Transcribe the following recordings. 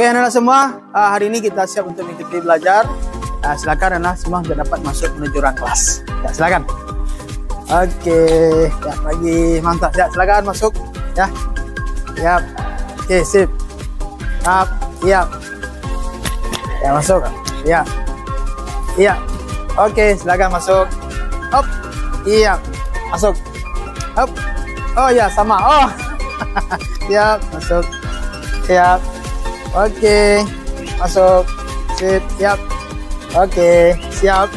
Oke, anak-anak semua, hari ini kita siap untuk mengikuti belajar. Silakan anak semua sudah dapat masuk menuju ruang kelas. Ya, silakan. Oke, ya lagi mantap. Ya, silakan masuk. Ya, siap. Oke, sip. Siap, siap. Ya, masuk. Ya, iya. Oke, silakan masuk. Hop, iya, masuk. Hop. Oh ya, sama. Oh, siap, masuk. Siap. Oke, masuk. Sip, siap. Oke, siap.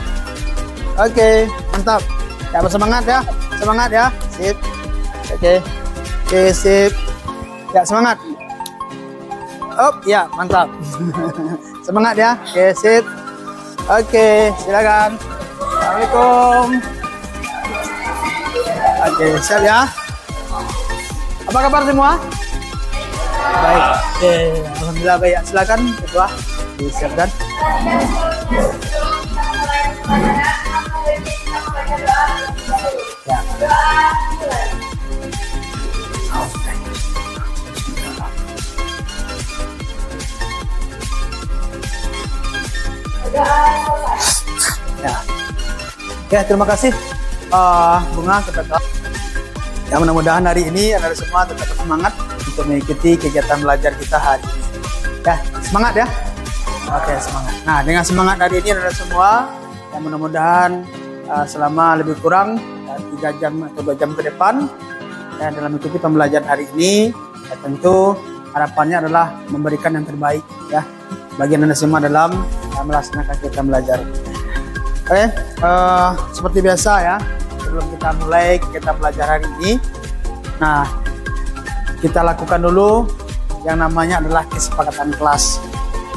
Oke, mantap. Ya, bersemangat ya. Semangat ya. Sip. Oke. Oke, sip. Ya, semangat. Op, ya, mantap. Semangat ya. Oke, sip. Oke, silakan. Assalamualaikum. Oke, siap ya. Apa kabar semua? Baik. Oke, alhamdulillah baik. Silakan ketua disiapkan. Ya. Ya. Oke, terima kasih Bunga kepada. Ya, mudah-mudahan hari ini anda semua tetap semangat untuk mengikuti kegiatan belajar kita hari ini. Ya, semangat ya. Oke, semangat. Nah, dengan semangat hari ini anda semua, ya mudah-mudahan selama lebih kurang 3 jam atau 2 jam ke depan ya, dalam mengikuti pembelajaran hari ini, ya, tentu harapannya adalah memberikan yang terbaik ya bagi anda semua dalam melaksanakan kegiatan belajar. Oke, seperti biasa ya, sebelum kita mulai kegiatan belajar hari ini, nah kita lakukan dulu yang namanya adalah kesepakatan kelas.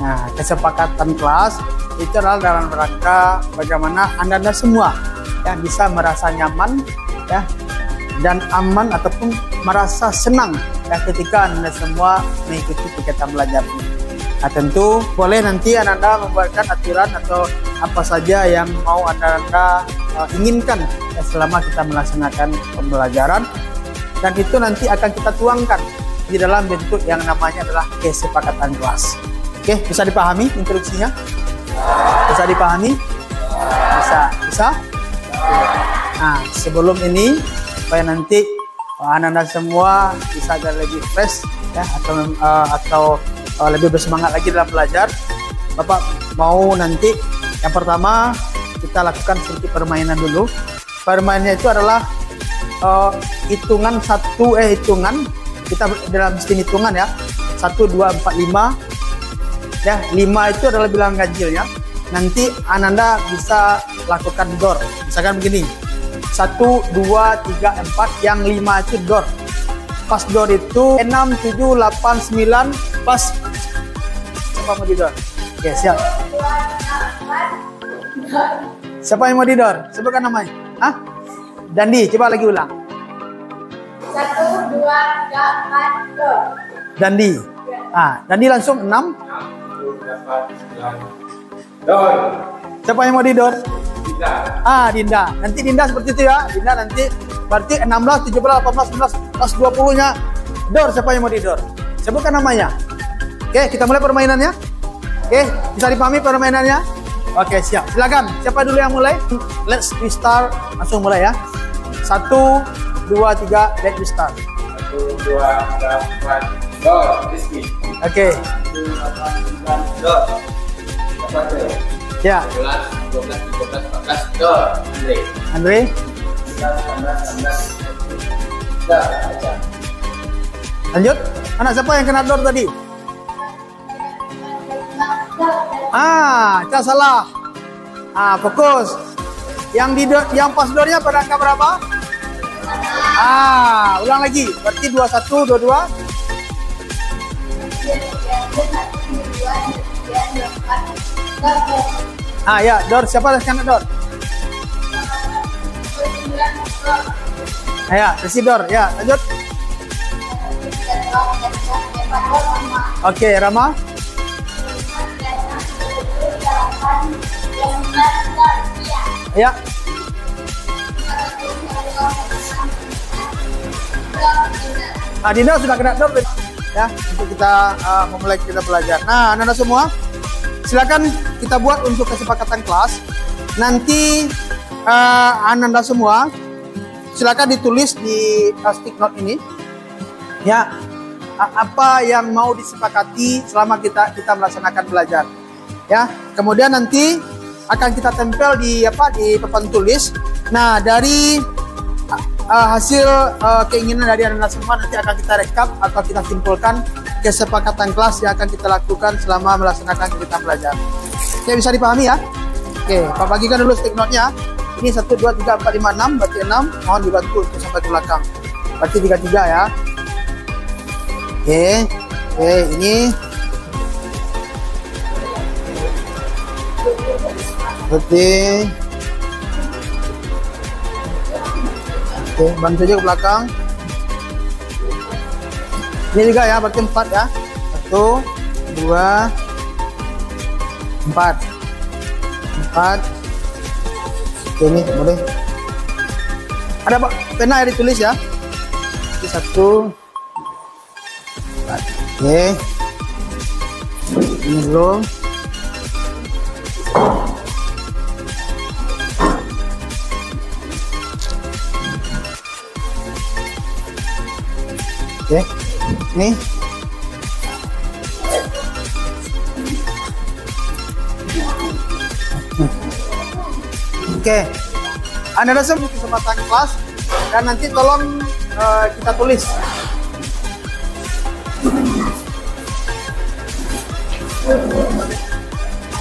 Nah, kesepakatan kelas itu adalah dalam rangka bagaimana anda semua ya bisa merasa nyaman ya dan aman ataupun merasa senang ya ketika anda semua mengikuti kegiatan belajar ini. Nah, tentu boleh nanti anda membuatkan aturan atau apa saja yang mau anda inginkan ya, selama kita melaksanakan pembelajaran, dan itu nanti akan kita tuangkan di dalam bentuk yang namanya adalah kesepakatan kelas. Oke, bisa dipahami instruksinya? Bisa dipahami? Bisa? Nah, sebelum ini supaya nanti anak-anak semua bisa agak lebih fresh ya atau lebih bersemangat lagi dalam belajar, Bapak mau nanti yang pertama kita lakukan sedikit permainan dulu. Permainannya itu adalah hitungan kita dalam sistem hitungan ya, 1, 2, 4, 5 ya, 5 itu adalah bilangan ganjilnya. Nanti Ananda bisa lakukan door, misalkan begini, 1, 2, 3, 4, yang 5 itu door. Pas door itu 6, 7, 8, 9, pas. Siapa mau di door? Oke, siap. Siapa yang mau di door? Sebutkan namanya. Hah? Dandi, coba lagi ulang. 1, 2, 3, 4, door. Dandi. Dandi langsung 6. 8, 9. Door. Siapa yang mau di door? Dinda. Dinda. Nanti Dinda seperti itu ya. Dinda nanti berarti 16, 17, 18, 19, pas 20-nya door. Siapa yang mau di door? Sebutkan namanya. Oke, kita mulai permainannya. Oke, bisa dipahami permainannya? Oke, siap. Silakan. Siapa dulu yang mulai? Let's restart. Langsung mulai ya. 1, 2, 3, let's restart. 1, 2, 3, 4, door. Rizky. Oke. 1, 8, 9, door. Ya. 11, 12, 13, 14, door. Andre. 19, 19, door. Lanjut. Anak siapa yang kena door tadi? Kita salah. Fokus. Yang pas doornya pada angka berapa? Ulang lagi. Berarti 21, 22. Ya, door. Siapa yang kena door? Ya, isi door. Ya, lanjut. Oke, Rama. Ya. Dinda sudah kena door. ya untuk kita memulai kita belajar. Nah, anak-anak semua, silakan kita buat untuk kesepakatan kelas. Nanti anak-anak semua silakan ditulis di stick note ini, ya, apa yang mau disepakati selama kita melaksanakan belajar, ya. Kemudian nanti akan kita tempel di papan tulis. Nah, dari hasil keinginan dari anak-anak semua nanti akan kita rekap atau kita simpulkan kesepakatan kelas yang akan kita lakukan selama melaksanakan kegiatan belajar. Oke, bisa dipahami ya? Oke, Pak bagikan dulu stick note-nya. Ini 1, 2, 3, 4, 5, 6, berarti 6. Mohon dibantu untuk sampai ke belakang. Berarti 33 ya. Oke, ini. Berarti. Oke, bantu saja ke belakang. Ini juga ya, berarti 4 ya. 1, 2, 4. 4. Oke, ini boleh. Ada Pak pena yang ditulis ya. Ini 1. 4. Oke. Ini belum. Oke, nih. Oke, Anda semua kesempatan kelas dan nanti tolong kita tulis.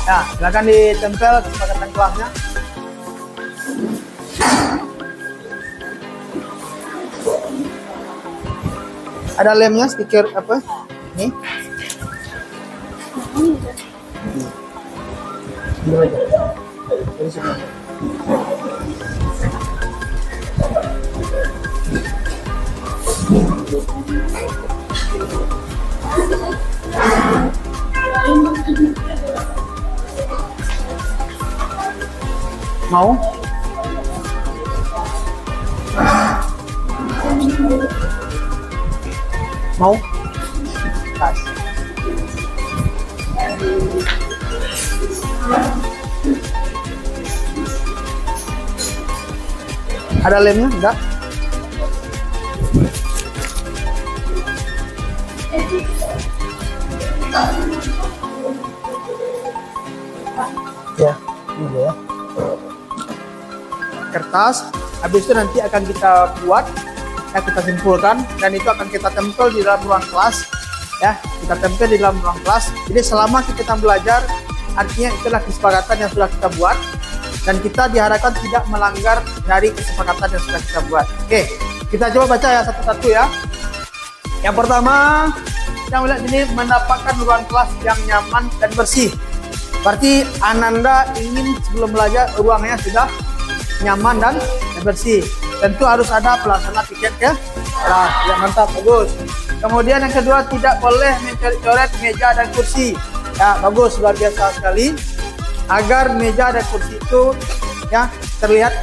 Nah, silakan ditempel kesepakatan kelasnya. Ada lemnya, stiker apa? Nih. Ini aja. Dari sini. Mau? Mau? Tas. Ada lemnya? Enggak? Ya, ini ya. Kertas, habis itu nanti akan kita buat, ya, kita simpulkan, dan itu akan kita tempel di dalam ruang kelas, ya, kita tempel di dalam ruang kelas. Jadi selama kita belajar, artinya itulah kesepakatan yang sudah kita buat, dan kita diharapkan tidak melanggar dari kesepakatan yang sudah kita buat. Oke, kita coba baca ya satu-satu ya. Yang pertama, kita melihat ini mendapatkan ruang kelas yang nyaman dan bersih. Berarti Ananda ingin sebelum belajar ruangnya sudah nyaman dan bersih. Tentu harus ada pelaksana tiket ya. Nah, ya, mantap, bagus. Kemudian yang kedua, tidak boleh mencoret meja dan kursi. Ya, bagus, luar biasa sekali. Agar meja dan kursi itu ya terlihat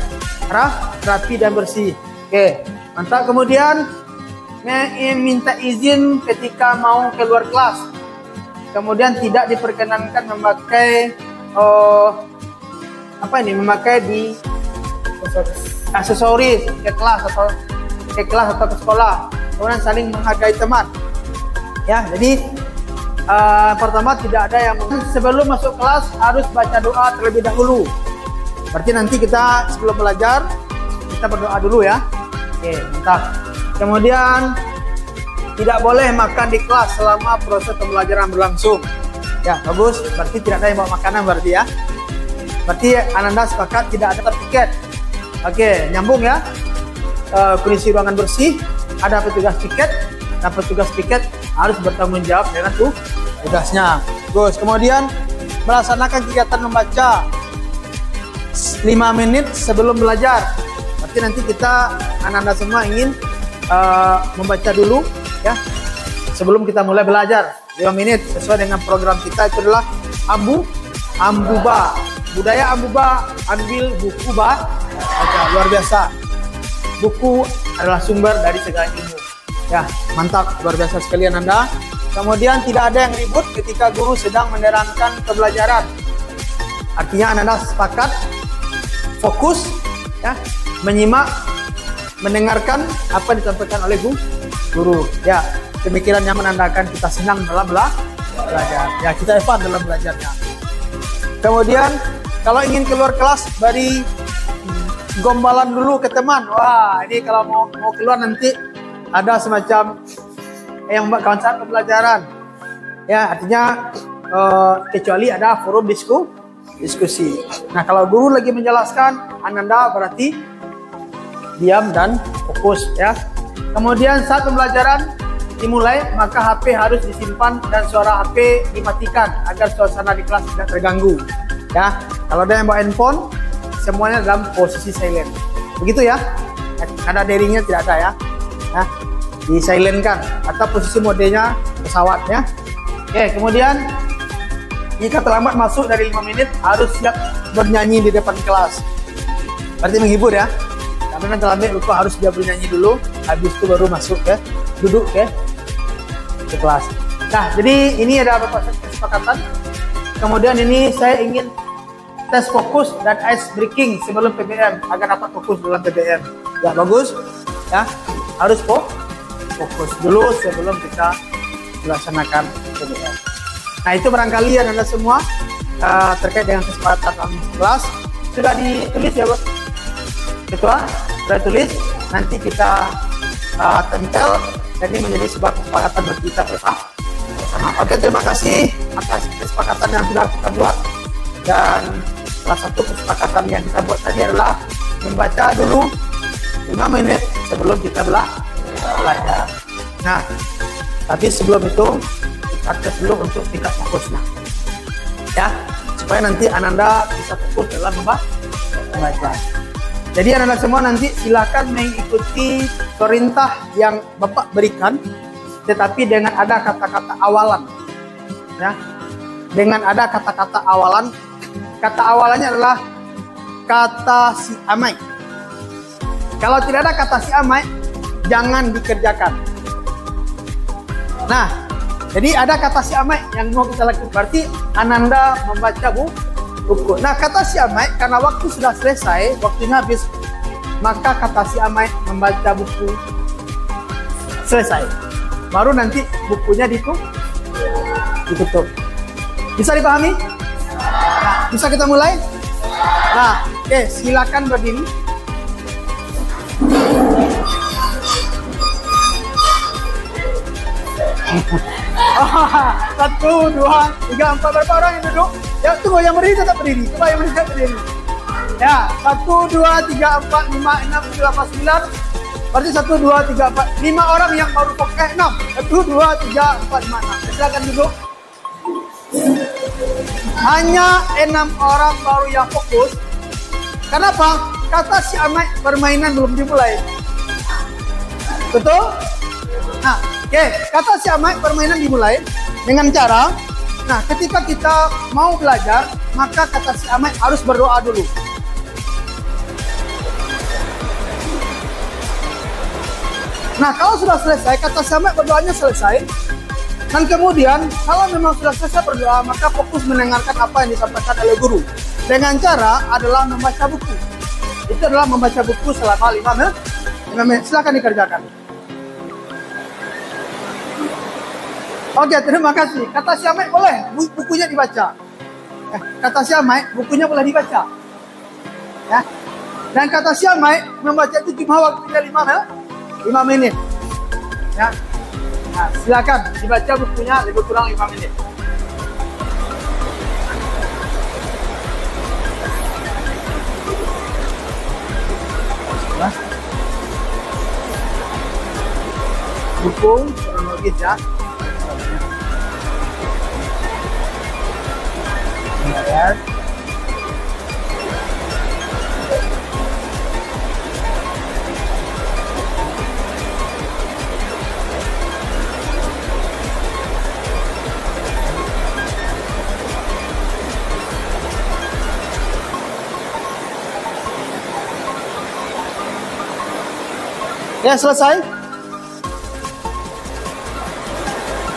rapi dan bersih. Oke, mantap. Kemudian minta izin ketika mau keluar kelas. Kemudian tidak diperkenankan memakai memakai di aksesoris ke kelas atau ke sekolah. Kemudian saling menghargai teman. Ya, jadi pertama tidak ada yang sebelum masuk kelas harus baca doa terlebih dahulu. Berarti nanti kita sebelum belajar kita berdoa dulu ya. Oke, mantap. Kemudian tidak boleh makan di kelas selama proses pembelajaran berlangsung. Ya, bagus. Berarti tidak ada yang bawa makanan berarti ya. Berarti Ananda sepakat tidak ada tiket. Oke, nyambung ya. Kondisi ruangan bersih, ada petugas tiket. Nah, petugas tiket harus bertanggung jawab dengan tugasnya. Bagus. Kemudian melaksanakan kegiatan membaca 5 menit sebelum belajar. Berarti nanti kita Ananda semua ingin membaca dulu ya sebelum kita mulai belajar 5 menit sesuai dengan program kita. Itu adalah ambuba, budaya ambuba, ambil buku baca. Luar biasa, buku adalah sumber dari segala ilmu Ya, mantap, luar biasa sekali Ananda. Kemudian tidak ada yang ribut ketika guru sedang menerangkan pembelajaran. Artinya Ananda sepakat, fokus, ya, menyimak, mendengarkan apa yang disampaikan oleh guru. Ya, pemikiran yang menandakan kita senang dalam belajar. Ya, kita fun dalam belajarnya. Kemudian kalau ingin keluar kelas, beri gombalan dulu ke teman. Wah, ini kalau mau keluar nanti ada semacam yang kawasan pembelajaran. Ya, artinya kecuali ada forum diskusi. Nah, kalau guru lagi menjelaskan, Ananda berarti diam dan fokus, ya. Kemudian saat pembelajaran dimulai, maka HP harus disimpan dan suara HP dimatikan agar suasana di kelas tidak terganggu. Ya, kalau ada yang bawa handphone, semuanya dalam posisi silent. Begitu ya. Karena daringnya tidak ada ya. Nah, di-silentkan atau posisi modenya pesawat ya. Oke, kemudian jika terlambat masuk dari 5 menit harus siap bernyanyi di depan kelas. Berarti menghibur ya. Karena terlambat lupa harus dia bernyanyi dulu, habis itu baru masuk ya, duduk ya ke kelas. Nah, jadi ini ada beberapa kesepakatan. Kemudian ini saya ingin tes fokus dan ice breaking sebelum PBM agar dapat fokus dalam PBM. Ya, bagus. Ya, harus fokus dulu sebelum kita melaksanakan PBM. Nah, itu barangkali Anda semua terkait dengan kesepakatan dalam kelas sudah ditulis ya, Bos. Ketua sudah tulis, nanti kita tempel, jadi menjadi sebuah kesepakatan bagi kita bersama. Oke, terima kasih atas kesepakatan yang sudah kita buat. Dan salah satu kesepakatan yang kita buat tadi adalah membaca dulu 5 menit sebelum kita belajar. Nah, tapi sebelum itu kita tes dulu untuk tingkat fokusnya, ya, supaya nanti Ananda bisa fokus dalam membaca. Jadi Ananda semua nanti silakan mengikuti perintah yang Bapak berikan, tetapi dengan ada kata-kata awalan, ya, dengan ada kata-kata awalan. Kata awalannya adalah kata si amai. Kalau tidak ada kata si amai, jangan dikerjakan. Nah, jadi ada kata si amai yang mau kita lakukan. Berarti Ananda membaca buku. Nah, kata si amai karena waktu sudah selesai, waktunya habis, maka kata si amai membaca buku selesai. Baru nanti bukunya ditutup. Bisa dipahami? Nah, bisa kita mulai? Nah, oke, silakan berdiri. Satu, dua, tiga, empat. Berapa orang yang duduk? Ya, tunggu, yang berdiri tetap berdiri. Coba yang berdiri tetap berdiri. Ya, 1, 2, 3, 4, 5, 6, 7, 8, 9. Berarti 1, 2, 3, 4. 5 orang yang baru fokus. 6. 1, 2, 3, 4, 5, 6. Silakan duduk. Hanya 6 orang baru yang fokus. Kenapa? Kata si amai permainan belum dimulai. Betul? Nah, oke, kata si amai permainan dimulai dengan cara, nah, ketika kita mau belajar, maka kata si amai harus berdoa dulu. Nah, kalau sudah selesai, kata si amai berdoanya selesai. Dan kemudian, kalau memang sudah selesai berdoa, maka fokus mendengarkan apa yang disampaikan oleh guru. Dengan cara adalah membaca buku. Itu adalah membaca buku selama 5 menit. Silakan dikerjakan. Oke, terima kasih. Kata si amai boleh bukunya dibaca. Kata si amai bukunya boleh dibaca. Ya. Dan kata si amai membaca itu cuma waktunya 5 menit. Ya. Nah, silakan dibaca bukunya lebih kurang 5 menit. Nah. Buku kronologis ya. Ya. Ya, selesai.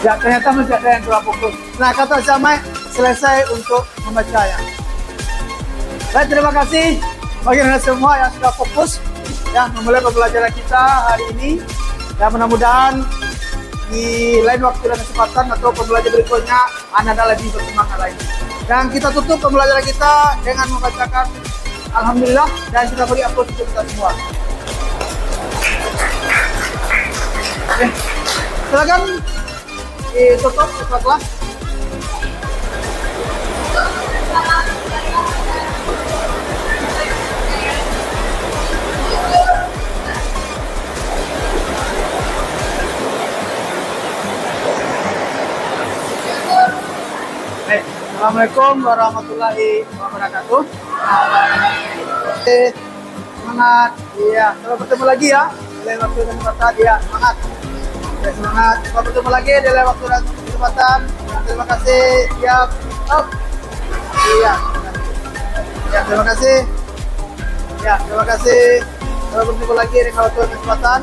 Ya, ternyata masih ada yang kurang fokus. Nah, kata Syamai selesai untuk membacanya. Baik, terima kasih bagi anda semua yang sudah fokus ya memulai pembelajaran kita hari ini. Dan mudah-mudahan di lain waktu dan kesempatan atau pembelajaran berikutnya anda lebih bersemangat lagi. Dan kita tutup pembelajaran kita dengan membacakan Alhamdulillah dan kita beri aplaus untuk kita semua. Oke, silakan ditutup kelas. Assalamualaikum warahmatullahi wabarakatuh. Semangat, iya. Sampai bertemu lagi ya. Dalam waktu dan kesempatan, iya. Semangat. Oke, semangat. Sampai bertemu lagi dalam waktu dan kesempatan. Terima kasih. Siap. Up. Iya. Ya, terima kasih. Ya, terima kasih. Sampai bertemu lagi dengan waktu dan kesempatan.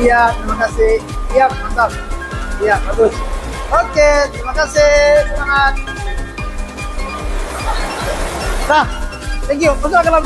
Iya, terima kasih. Siap, mantap. Iya, bagus. Oke, terima kasih. Semangat. Nah, thank you. Untuk akan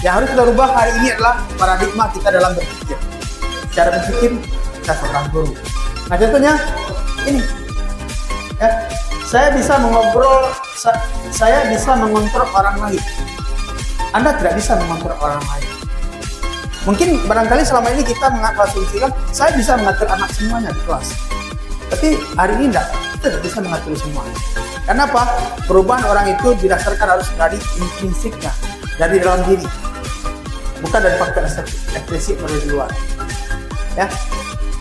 Yang harus kita rubah hari ini adalah paradigma kita dalam berpikir. Cara berpikir kita seorang guru. Nah contohnya ini, ya, saya bisa mengobrol, saya bisa mengontrol orang lain. Anda tidak bisa mengontrol orang lain. Mungkin barangkali selama ini kita mengasumsikan saya bisa mengatur anak semuanya di kelas. Tapi hari ini kita tidak bisa mengatur semuanya. Kenapa? Perubahan orang itu didasarkan harus dari intrinsiknya, dari dalam diri, bukan dari faktor ekstrinsi dari luar. Ya,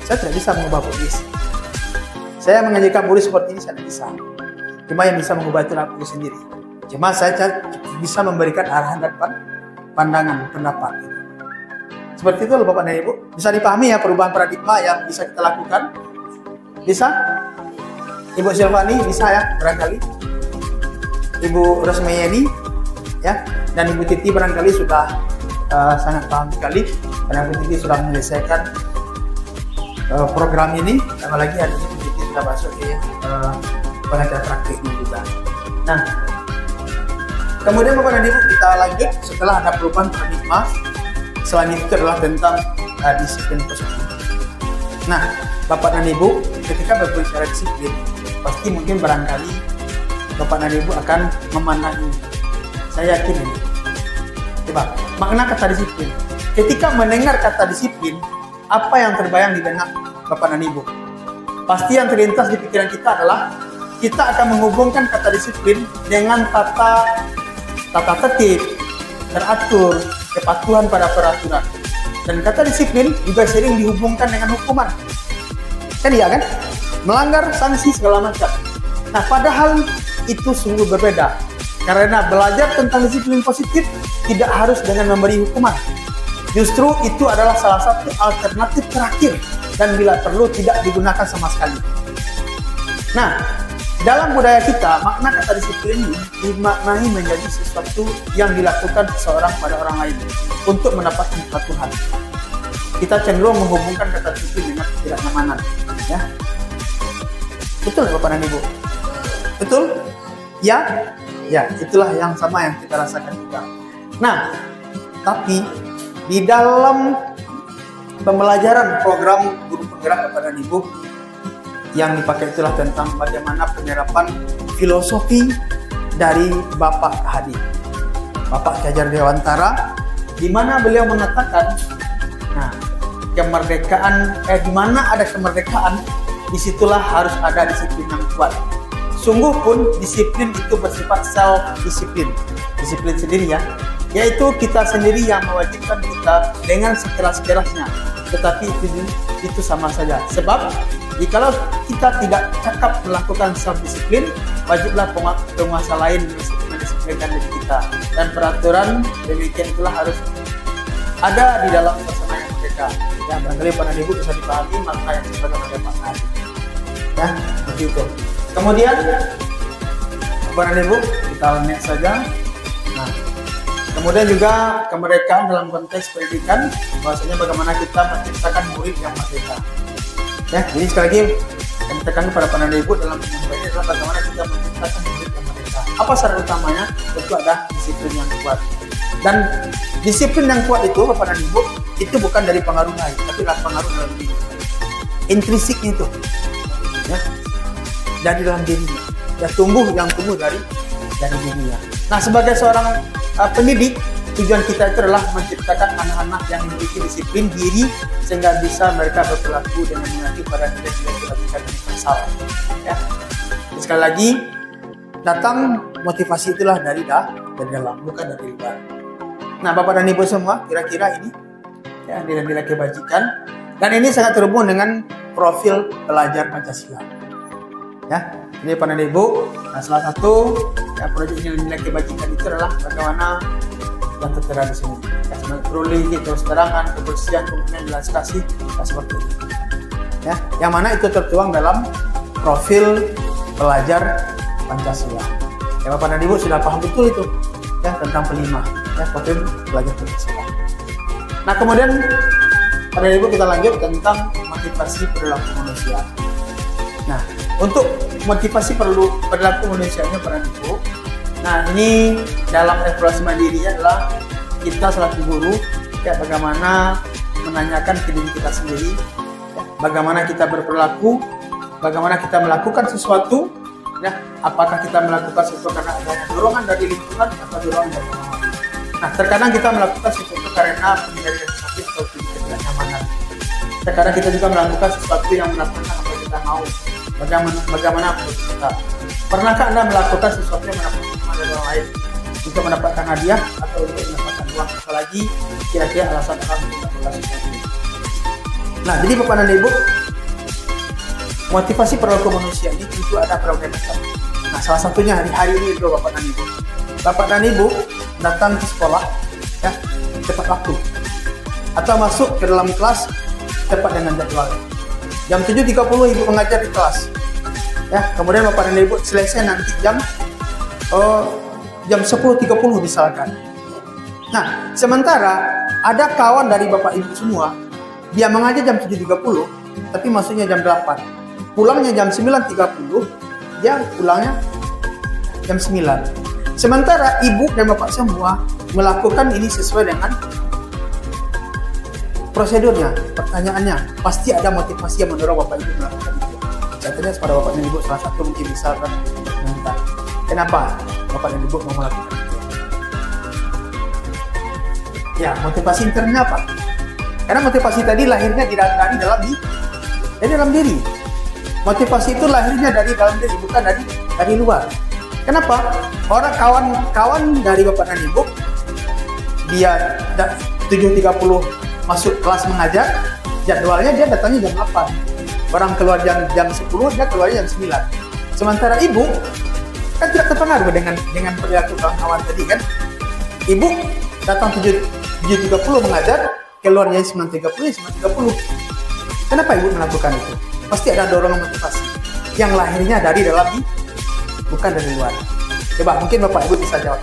saya tidak bisa mengubah Buddhis. Saya mengajarkan Buddhis seperti ini, saya tidak bisa. Cuma yang bisa mengubah itu adalah Buddhis sendiri. Cuma saya bisa memberikan arahan dan pandangan, pendapat. Seperti itu loh Bapak dan Ibu. Bisa dipahami ya perubahan paradigma yang bisa kita lakukan? Bisa? Ibu Silvani bisa ya barangkali. Ibu Rosmayeni ya, dan Ibu Titi barangkali sudah sangat paham sekali karena Ibu Titi sudah menyelesaikan program ini. Apalagi hari ini Ibu Titi sudah masuk ke pengajar praktiknya juga. Nah, kemudian Bapak dan Ibu kita lanjut setelah ada perubahan paradigma. Selanjutnya itu adalah tentang disiplin positif. Nah, Bapak dan Ibu ketika berbicara disiplin, pasti mungkin barangkali Bapak dan Ibu akan memandang, saya yakin ini. Coba, makna kata disiplin. Ketika mendengar kata disiplin, apa yang terbayang di benak Bapak dan Ibu? Pasti yang terlintas di pikiran kita adalah kita akan menghubungkan kata disiplin dengan tata tertib, teratur, kepatuhan pada peraturan. Dan kata disiplin juga sering dihubungkan dengan hukuman. Kan iya kan? Melanggar, sanksi segala macam. Nah, padahal itu sungguh berbeda. Karena belajar tentang disiplin positif tidak harus dengan memberi hukuman. Justru itu adalah salah satu alternatif terakhir dan bila perlu tidak digunakan sama sekali. Nah, dalam budaya kita, makna kata disiplin ini dimaknai menjadi sesuatu yang dilakukan seseorang pada orang lain untuk mendapatkan kepatuhan. Kita cenderung menghubungkan kata disiplin dengan ketidaknyamanan. Ya, betul Bapak dan Ibu? Betul? Ya? Ya, itulah yang sama yang kita rasakan juga. Nah, tapi di dalam pembelajaran program guru penggerak Bapak dan Ibu, yang dipakai itulah tentang bagaimana penyerapan filosofi dari Bapak Hadi, Bapak Ki Hajar Dewantara, di mana beliau mengatakan, nah, kemerdekaan, di mana ada kemerdekaan, disitulah harus ada disiplin yang kuat. Sungguh pun disiplin itu bersifat self-disiplin, disiplin sendiri ya, yaitu kita sendiri yang mewajibkan kita dengan sekeras-kerasnya. Tetapi itu sama saja. Sebab jikalau kita tidak cakap melakukan self-disiplin, wajiblah penguasa lain mendisiplinkan diri kita. Dan peraturan demikian itulah harus ada di dalam suasana yang merdeka. Ya, barangkali Bapak dan Ibu bisa dipahami makna yang disebutkan oleh Pak Hadi. Ya, begitu. Kemudian Bapak dan Ibu kita next saja. Nah, kemudian juga kemerdekaan dalam konteks pendidikan, bahwasanya bagaimana kita menciptakan murid yang merdeka. Ya, jadi sekali lagi kami tekankan kepada Bapak dan Ibu dalam penyampaian ini adalah bagaimana kita menciptakan murid yang merdeka. Apa syarat utamanya? Tentu ada disiplin yang kuat. Dan disiplin yang kuat itu Bapak dan Ibu itu bukan dari pengaruh lain, tapi adalah pengaruh dalam diri. Intrinsiknya itu, ya, dari dalam dirinya. Ya, yang tumbuh dari dirinya. Nah, sebagai seorang pendidik, tujuan kita itu adalah menciptakan anak-anak yang memiliki disiplin diri sehingga bisa mereka berperilaku dengan mengacu pada nilai-nilai kebajikan yang salah. Ya. Sekali lagi, datang motivasi itulah dari dalam, bukan dari luar. Nah, Bapak dan Ibu semua, kira-kira ini ya nilai-nilai kebajikan, dan ini sangat terhubung dengan profil pelajar Pancasila. Ya, jadi Bapak dan Ibu, nah, salah satu ya, proyek nilai-nilai kebajikan itu adalah bagaimana yang tertera di sini. Ya, seperti keterangan, kebersihan, kemudian belas kasih, ya, seperti itu. Ya, yang mana itu tertuang dalam profil pelajar Pancasila. Ya, Bapak dan Ibu sudah paham betul itu, ya, tentang pelima, ya, profil pelajar Pancasila. Nah, kemudian pada Ibu kita lanjut tentang motivasi perilaku manusia. Nah, untuk motivasi perilaku manusianya pada Ibu, nah ini dalam evaluasi mandirinya adalah kita selaku guru ya bagaimana menanyakan ke diri kita sendiri, ya, bagaimana kita berperilaku, bagaimana kita melakukan sesuatu, ya, apakah kita melakukan sesuatu karena ada dorongan dari lingkungan atau dorongan dari orang lain. Nah, terkadang kita melakukan sesuatu karena menghindari sakit atau ketidaknyamanan. Terkadang kita juga melakukan sesuatu yang mendatangkan apa yang kita mau. Bagaimana menurut kita? Pernahkah Anda melakukan sesuatu yang mendatangkan dari orang lain untuk mendapatkan hadiah atau untuk mendapatkan uang? Apalagi kira-kira alasan apa untuk melakukan sesuatu. Nah, jadi Bapak dan Ibu, motivasi perilaku manusia ini tentu ada berbagai macam. Nah, salah satunya hari ini itu Bapak dan Ibu. Bapak dan Ibu datang ke sekolah ya tepat waktu atau masuk ke dalam kelas tepat dengan jadwal. Jam 7.30 Ibu mengajar di kelas. Ya, kemudian Bapak dan Ibu selesai nanti jam 10.30 misalkan. Nah, sementara ada kawan dari Bapak Ibu semua, dia mengajar jam 7.30, tapi masuknya jam 8. Pulangnya jam 9.30, dia pulangnya jam 9. Sementara Ibu dan Bapak semua melakukan ini sesuai dengan prosedurnya, pertanyaannya. Pasti ada motivasi yang mendorong Bapak Ibu melakukan itu. Contohnya pada Bapak dan Ibu salah satu mungkin misalkan komentar, kenapa Bapak dan Ibu mau melakukan itu? Ya, motivasi internalnya apa? Karena motivasi tadi lahirnya dari dalam diri. Motivasi itu lahirnya dari dalam diri, bukan dari luar. Kenapa? Orang kawan dari Bapak dan Ibu, dia 7.30 masuk kelas mengajar, jadwalnya dia datangnya jam 8. Orang keluar jam 10, dia keluarnya jam 9. Sementara Ibu kan tidak terpengaruh dengan perilaku kawan-kawan tadi kan. Ibu datang 7.30 mengajar, keluarnya 9.30, 9.30. Kenapa Ibu melakukan itu? Pasti ada dorongan motivasi yang lahirnya dari dalam diri, bukan dari luar. Coba mungkin Bapak Ibu bisa jawab.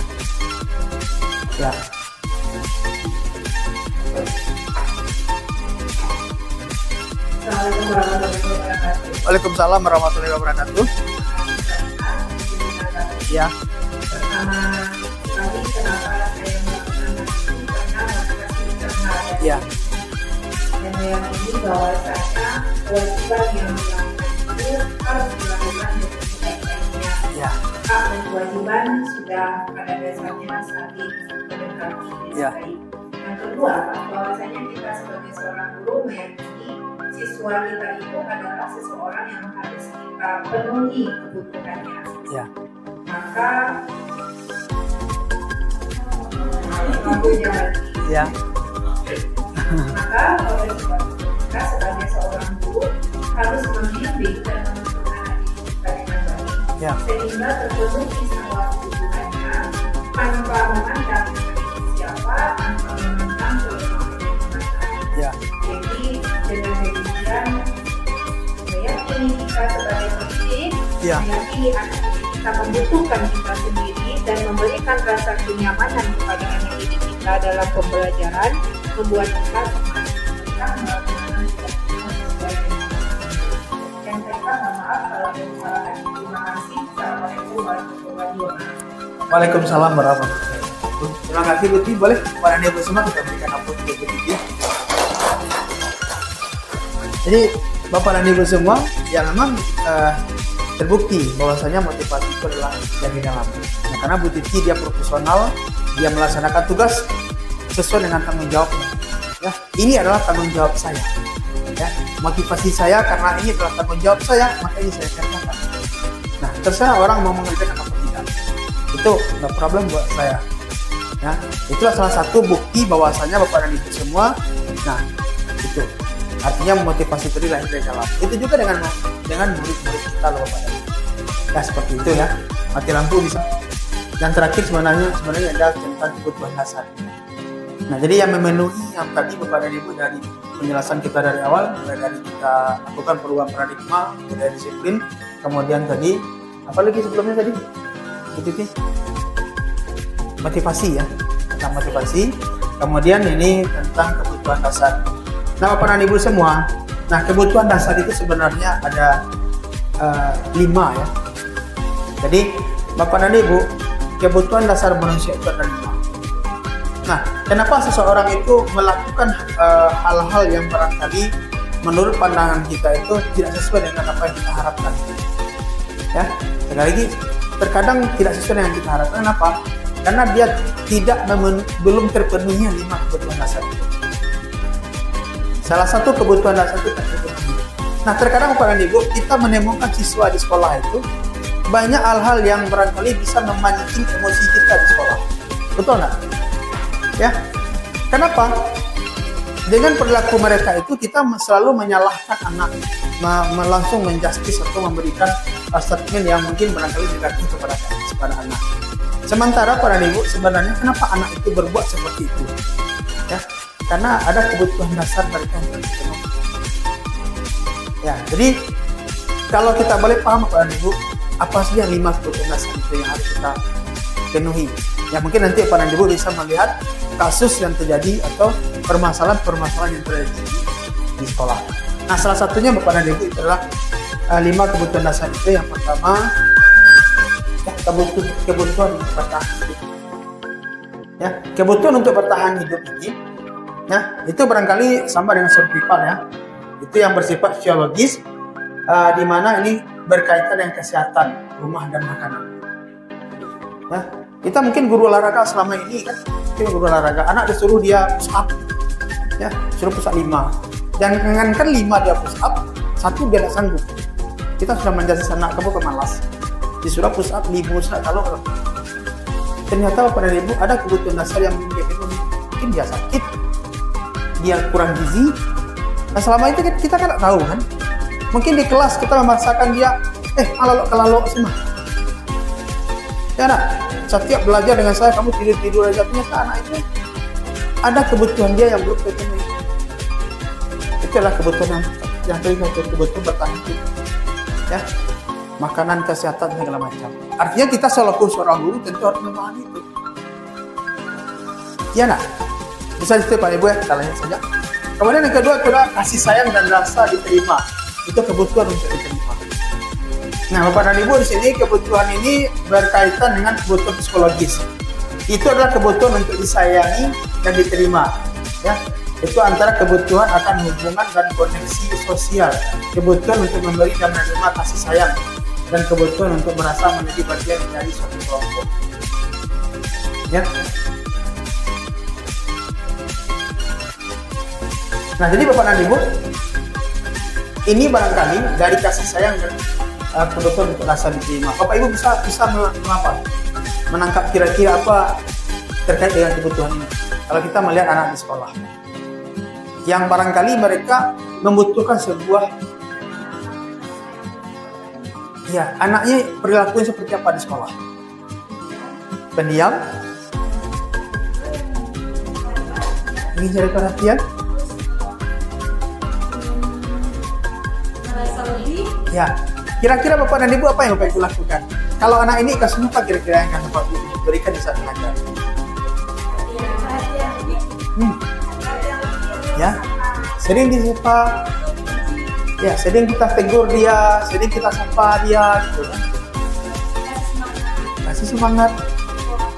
Ya. Waalaikumsalam warahmatullahi wabarakatuh. Ya. Pertama kali kenapa saya melakukan itu karena motivasi internal. Ya. Dan meyakini bahwasanya kewajiban yang dilakukan itu harus dilakukan dengan sebaik-baiknya. Ya. Hak dan kewajiban sudah pada dasarnya saling mendekati dengan Ya. baik. Yang kedua, bahwasanya kita sebagai seorang guru meyakini siswa kita itu adalah seseorang yang harus kita penuhi kebutuhannya. Ya. Maka rambutnya lagi. Ya. Maka oleh sebab itu kita sebagai seorang guru harus membimbing dan menentukan diri kita dengan baik, Ya. sehingga terpenuhi semua kebutuhannya tanpa memandang siapa, tanpa memandang kelemahan yang mana. Ya. Jadi dengan demikian meyakini kita sebagai pendidik, Ya. meyakini anak didik kita membutuhkan kita sendiri dan memberikan rasa kenyamanan kepada anak didik kita dalam pembelajaran, membuat kita semangat kita melakukan tugas sesuai dengan yang saya mohon maaf kalau ada kesalahan. Terima kasih. Assalamualaikum warahmatullahi wabarakatuh. Waalaikumsalam warahmatullahi wabarakatuh. Terima kasih Buti. Boleh para Ibu semua kita berikan ampun untuk Buti. Jadi Bapak dan Ibu semua yang memang terbukti bahwasanya motivasi itu adalah yang di dalam. Nah, karena Bu Titi dia profesional, dia melaksanakan tugas sesuai dengan tanggung jawabnya. Ya, ini adalah tanggung jawab saya. Ya, motivasi saya karena ini adalah tanggung jawab saya, maka ini saya kerjakan. Nah, terserah orang mau mengerjakan apa tidak. Itu nggak problem buat saya. Ya, itulah salah satu bukti bahwasanya Bapak dan Ibu semua. Nah, itu artinya motivasi itu lahir dari dalam. Itu juga dengan murid-murid kita loh Bapak dan Ibu. Ya seperti itu ya. Mati lampu bisa. Dan terakhir sebenarnya ada tentang kebutuhan dasar. Nah, jadi yang memenuhi yang tadi Bapak dan Ibu dari penjelasan kita dari awal, mulai dari kita lakukan perubahan paradigma, mulai disiplin, kemudian tadi apa lagi sebelumnya tadi? Itu motivasi ya, tentang motivasi. Kemudian ini tentang kebutuhan dasar. Nah, Bapak dan Ibu semua, nah kebutuhan dasar itu sebenarnya ada 5 ya. Jadi Bapak dan Ibu, kebutuhan dasar manusia itu ada 5. Nah, kenapa seseorang itu melakukan hal-hal yang barangkali menurut pandangan kita itu tidak sesuai dengan apa yang kita harapkan? Ya, sekali lagi, terkadang tidak sesuai dengan yang kita harapkan. Kenapa? Karena dia belum terpenuhinya 5 kebutuhan dasar itu. Salah satu kebutuhan dasar itu terpenuhi. Nah, terkadang Bapak dan Ibu, kita menemukan siswa di sekolah itu banyak hal-hal yang barangkali bisa memancing emosi kita di sekolah. Betul nggak? Ya, kenapa? Dengan perilaku mereka itu kita selalu menyalahkan anak, langsung menjustis atau memberikan statement yang mungkin barangkali negatif kepada anak. Sementara para ibu sebenarnya kenapa anak itu berbuat seperti itu? Ya, karena ada kebutuhan dasar mereka yang terpenuhi. Ya, jadi kalau kita boleh paham para ibu, apa saja 5 kebutuhan dasar itu yang harus kita penuhi? Ya, mungkin nanti para ibu bisa melihat kasus yang terjadi atau permasalahan yang terjadi di sekolah. Nah, salah satunya Bapak dan Ibu adalah 5 kebutuhan dasar itu. Yang pertama, ya, kebutuhan untuk bertahan hidup. Ya, kebutuhan untuk bertahan hidup ini, ya, itu barangkali sama dengan survival ya. Itu yang bersifat fisiologis, di mana ini berkaitan dengan kesehatan rumah dan makanan. Ya, kita mungkin guru olahraga selama ini kan, guru olahraga, anak disuruh dia push up, ya, suruh push up 5. Dan jangankan 5 dia push up, 1 dia tidak sanggup. Kita sudah menjadi anak kamu pemalas, disuruh push up 5, kalau ternyata Bapak dan Ibu ada kebutuhan dasar yang dia penuhi. Mungkin dia sakit, dia kurang gizi. Nah, selama itu kita kan tidak tahu kan. Mungkin di kelas kita memaksakan dia, kelalok semua. Ya nak, setiap belajar dengan saya kamu tidur aja, ternyata anak itu ada kebutuhan dia yang belum terpenuhi. Itu adalah kebutuhan yang kebutuhan bertahan hidup. Ya, makanan, kesehatan, segala macam. Artinya kita selaku seorang guru tentu harus memahami itu. Ya nak, bisa itu Pak Ibu ya, kita lanjut saja. Kemudian yang kedua adalah kasih sayang dan rasa diterima. Itu kebutuhan untuk diterima. Nah, Bapak dan Ibu di sini kebutuhan ini berkaitan dengan kebutuhan psikologis. Itu adalah kebutuhan untuk disayangi dan diterima. Ya, itu antara kebutuhan akan hubungan dan koneksi sosial, kebutuhan untuk memberi dan menerima kasih sayang, dan kebutuhan untuk merasa menjadi bagian dari suatu kelompok. Ya. Nah, jadi Bapak dan Ibu, ini barangkali dari kasih sayang dan kebutuhan untuk rasa diterima. Bapak Ibu bisa menangkap kira-kira apa terkait dengan kebutuhan ini. Kalau kita melihat anak di sekolah, yang barangkali mereka membutuhkan sebuah, ya, anaknya perilakunya seperti apa di sekolah? Pendiam, ingin cari perhatian, ya. Kira-kira Bapak dan Ibu apa yang Bapak Ibu lakukan? Kalau anak ini kasusnya apa kira-kira yang akan Bapak Ibu berikan di saat mengajar? Ya, sering disapa, ya, sering kita tegur dia, sering kita sapa dia, gitu kan? Kasih semangat.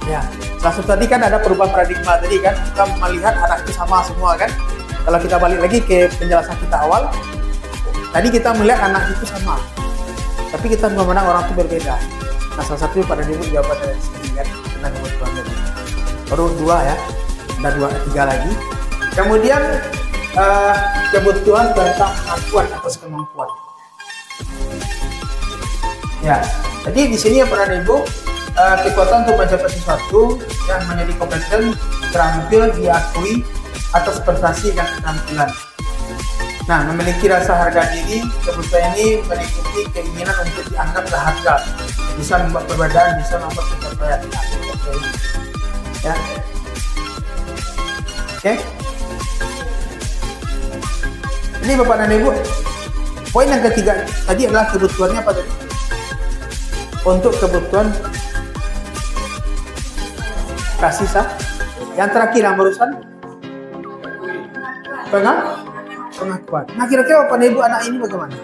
Ya, salah satu tadi kan ada perubahan paradigma tadi kan, kita melihat anak itu sama semua kan. Kalau kita balik lagi ke penjelasan kita awal, tadi kita melihat anak itu sama, tapi kita memandang orang itu berbeda. Nah, salah satu pada Ibu jawaban dari sini kan, tentang kebutuhan tadi. Baru 2 ya, ada 3 lagi. Kemudian kebutuhan tentang pengakuan atas kemampuan. Ya, jadi di sini ya pada Ibu, kekuatan untuk mencapai sesuatu yang menjadi kompeten, terampil, diakui atas prestasi dan keterampilan. Nah, memiliki rasa harga diri, kebutuhan ini meliputi keinginan untuk dianggap berharga, bisa membuat perbedaan, bisa membuat pencapaian. Ya, oke. Ini Bapak dan Ibu, poin yang ketiga tadi adalah kebutuhannya apa tadi? Untuk kebutuhan kasih sayang. Yang terakhir yang barusan pengakuan. Nah, kira-kira Bapak dan Ibu anak ini bagaimana?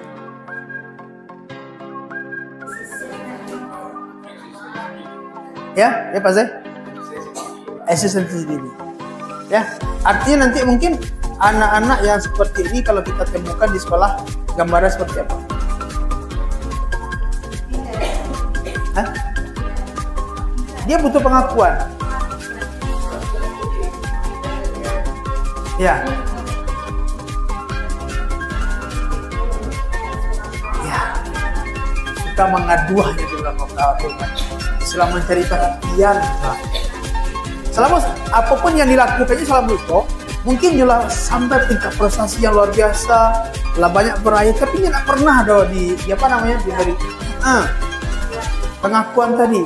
Ya Pak Zai? Eksistensi diri. Ya, artinya nanti mungkin anak-anak yang seperti ini kalau kita temukan di sekolah, gambarnya seperti apa? Hah? Dia butuh pengakuan. Ya. Ya. Suka mengaduhnya di dalam Al-Quran. Selama mencari perhatian. Selama apapun yang dilakukannya selama itu, mungkin juga sampai tingkat prestasi yang luar biasa, lah banyak beraih, tapi dia tidak pernah diberi pengakuan tadi.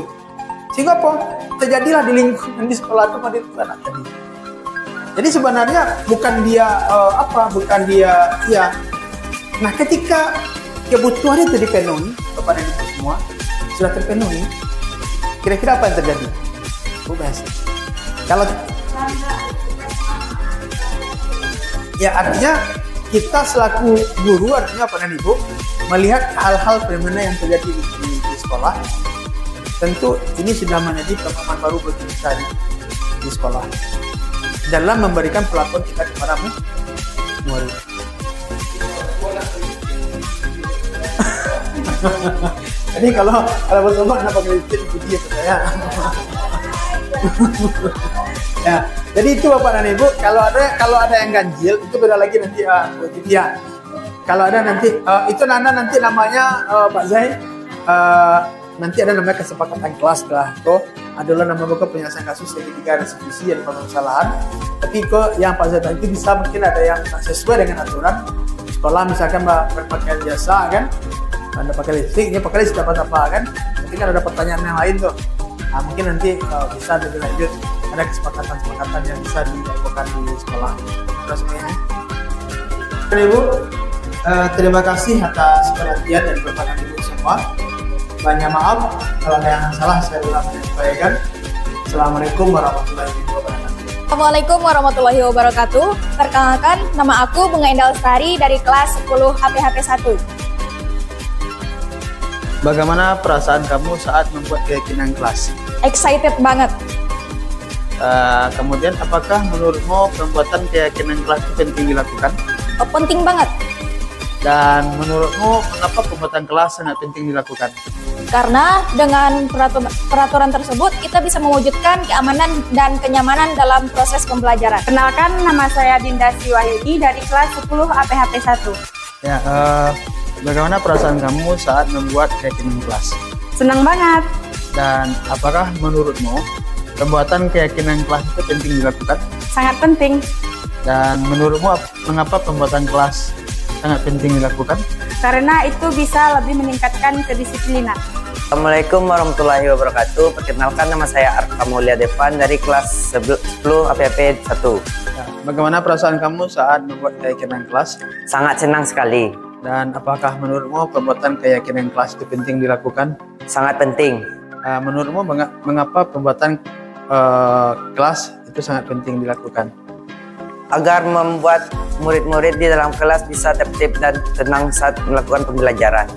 Sehingga apa? Terjadilah di lingkungan di sekolah itu pada anak tadi. Jadi sebenarnya bukan dia ya. Nah, ketika kebutuhan itu dipenuhi kepada kita semua sudah terpenuhi, kira-kira apa yang terjadi? Kalau ya artinya kita selaku guru, artinya apa kan Ibu, melihat hal-hal fenomena yang terjadi di sekolah, tentu ini sudah menjadi pengalaman baru bagi kita di sekolah dalam memberikan perlakuan kita kepada murid. Jadi kalau bersama kenapa kritik dia saya. Ya, jadi itu Bapak dan Ibu, kalau ada yang ganjil itu beda lagi nanti ya. Kalau ada nanti itu nanti namanya Pak Zai, nanti ada namanya kesepakatan kelas lah. Adalah nama buku penyelesaian kasus yang ketiga restitusi yang permasalahan. Tapi yang Pak Zai itu bisa mungkin ada yang sesuai dengan aturan sekolah, misalkan berpakaian biasa kan, Anda pakai lipstick, ini pakai lipstick dapat apa kan? Nanti kan ada pertanyaan yang lain tuh. Nah, mungkin nanti bisa lebih lanjut ada kesepakatan yang bisa dilakukan di sekolah. Terus semuanya. Ibu, terima kasih atas perhatian dan pertanyaan Ibu semua. Banyak maaf kalau ada yang salah saya ulang menyampaikan. Assalamualaikum warahmatullahi wabarakatuh. Assalamualaikum warahmatullahi wabarakatuh. Perkenalkan, nama aku Bunga Indah Lestari dari kelas 10 HPHP 1. Bagaimana perasaan kamu saat membuat keyakinan kelas? Excited banget. Kemudian apakah menurutmu pembuatan keyakinan kelas itu penting dilakukan? Penting banget. Dan menurutmu mengapa pembuatan kelas sangat penting dilakukan? Karena dengan peraturan tersebut kita bisa mewujudkan keamanan dan kenyamanan dalam proses pembelajaran. Kenalkan, nama saya Dinda Siwahyudi dari kelas 10 APHP 1. Ya, bagaimana perasaan kamu saat membuat keyakinan kelas? Senang banget. Dan apakah menurutmu pembuatan keyakinan kelas itu penting dilakukan? Sangat penting. Dan menurutmu mengapa pembuatan kelas sangat penting dilakukan? Karena itu bisa lebih meningkatkan kedisiplinan. Assalamualaikum warahmatullahi wabarakatuh. Perkenalkan, nama saya Arka Mulia Devan dari kelas 10 APHP 1. Ya, bagaimana perasaan kamu saat membuat keyakinan kelas? Sangat senang sekali. Dan apakah menurutmu pembuatan keyakinan kelas itu penting dilakukan? Sangat penting. Menurutmu mengapa pembuatan kelas itu sangat penting dilakukan? Agar membuat murid-murid di dalam kelas bisa tertib dan tenang saat melakukan pembelajaran.